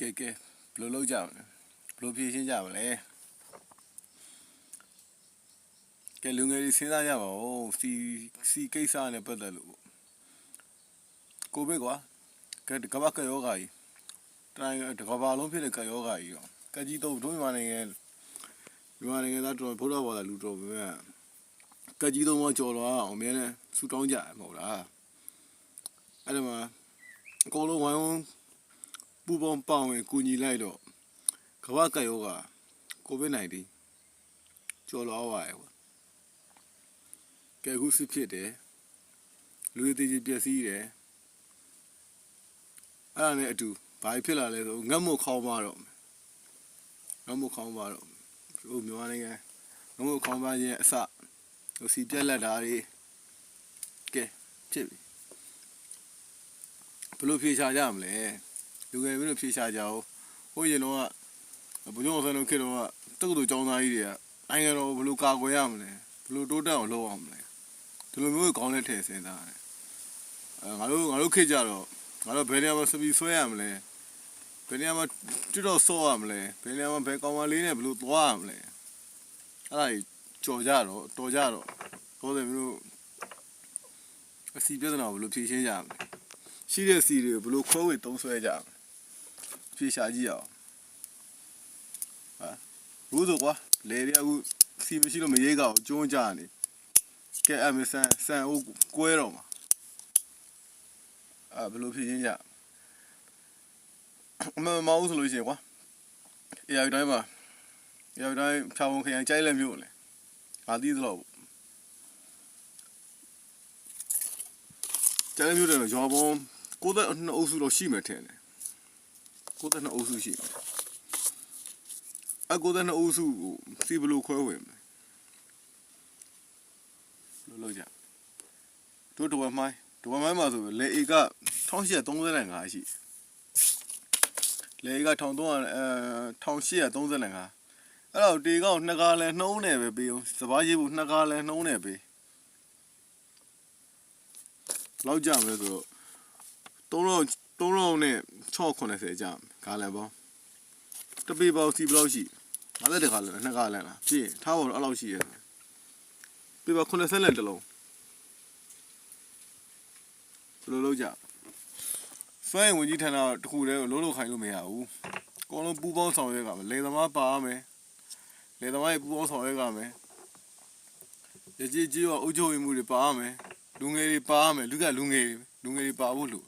ကဲဘယ်လိုလုပ်ကြမလဲဘယ်လိုဖြေရှင်းကြမလဲကဲလူငယ်တွေစဉ်းစားကြပါဦးစီကိစ္စနဲ့ပတ်သက်လို့ကိုဗစ်ကွာကမ္ဘာကယောဂါကြီးတိုင်းတကမ္ဘာလုံးဖြစ်တဲ့ကယောဂါကြီးရောကကြီးတော့တို့မြန်မာနိုင်ငံသားတော်ဘုရားဘာသာလူတော်ပဲကကြီးတော့မကြော်တော့အောင်အများနဲ့ဆူတောင်းကြမဟုတ်လားအဲ့ဒါမှာအကုန်လုံးဝိုင်းဝန်းပူပေါင်းပေါဝင်ကူညီလိုက်တော့ကမ္ဘာကယောဂါကိုဗစ် -19 ကြော်တော့သွားရဲ့ကဲအခုစစ်ဖြစ်တယ်လူတွေတည်ကြည်ပျက်စီးတယ်အဲ့ဒါနဲ့အတူဘာဖြစ်လာလဲဆိုငတ်မခေါင်းပါတော့ဟိုမြန်မာနိုင်ငံငတ်မခေါင်းပါခြင်းအစဟိုစီပြက်လက်တာတွေကဲဖြစ်ပြီဘယ်လိုဖြေရှာကြမလဲလူငယ်မျိုးတွေဖြေရှာကြအောင်ဟိုရင်တော့ဘုံကျောင်းဆန်းတို့ခေတ်တော့တုတ်တူကျောင်းသားကြီးတွေကနိုင်ငံတော်ဘယ်လိုကာကွယ်ရမလဲဘယ်လိုတိုးတက်အောင်လုပ်အောင်မလဲဒီလိုမျိုးကောင်းတဲ့ထည့်စဉ်းစားတယ်ငါတို့ခေတ်ကြတော့ငါတို့ဘယ်နေရာမှာစပီဆွဲရမလဲဘယ်နေရာမှာတွတော့ဆော့ရမလဲဘယ်နေရာမှာဘယ်ကောင်မလေးနဲ့ဘယ်လိုသွားရမလဲအဲ့ဒါကြီးကြော်ကြတော့တော်ကြတော့တော်တယ်မျိုးအစီပြဿနာကိုဘယ်လိုဖြေရှင်းကြမလဲရှိတဲ့စီတွေကိုဘယ်လိုခွဲဝေသုံးဆွဲကြမလဲဖြေရှာကြည့်အောင်ဟာဘူးဆိုကွာလေတွေကအခုစီမရှိလို့မရိတ်ကောက်ကျွန်းကြနေကဲအမဆန်အိုးကွဲတော့မှာဘယ်လိုဖြေရှင်းကြမဟုတ်ဆိုလို့ရှိရင်ကွာအရာတိုင်းမှာအရာတိုင်းဖြာဝင်ခရိုင်ကြိုက်လက်မျိုးလေငါသိသလောက်ကြိုက်လက်မျိုးတယ်ရောပေါင်း92အုပ်စုတော့ရှိမယ်ထင်တယ်92အုပ်စုရှိမယ်92အုပ်စုကိုစီဘလို့ခွဲဝင်မယ်လို့ကြတို့တော်မိုင်းမှာဆိုလေဧက1835ရှိလေဧက1835အဲ့တော့တေကောက်နှစ်ကားလဲနှုံးနေပဲပေးအောင်စပားရေးဖို့နှစ်ကားလဲနှုံးနေပေးလောက်ကြမယ်ဆိုတော့300နဲ့690ကြမယ်ကားလဲပေါ့တပေပေါစီဘလောက်ရှိ50တကားလဲနှစ်ကားလဲလားပြည့်ထားပါတော့အဲ့လောက်ရှိရဲ့ပေပါ90လက်တလုံးဘယ်လိုလုပ်ကြစွမ်းရင်ဝင်ကြီးဌာနတခုတည်းကိုလုံးခိုင်းလို့မရဘူးအကုန်လုံးပူပေါင်းဆောင်ရွက်ကမယ်လေသမားပါရမယ်လေသမားရဲ့ပူပေါင်းဆောင်ရွက်ကမယ်ရကြီးရောအုပ်ချုပ်ရေးမှုတွေပါရမယ်လူငယ်တွေပါရမယ်လူငယ်တွေပါဖို့လို့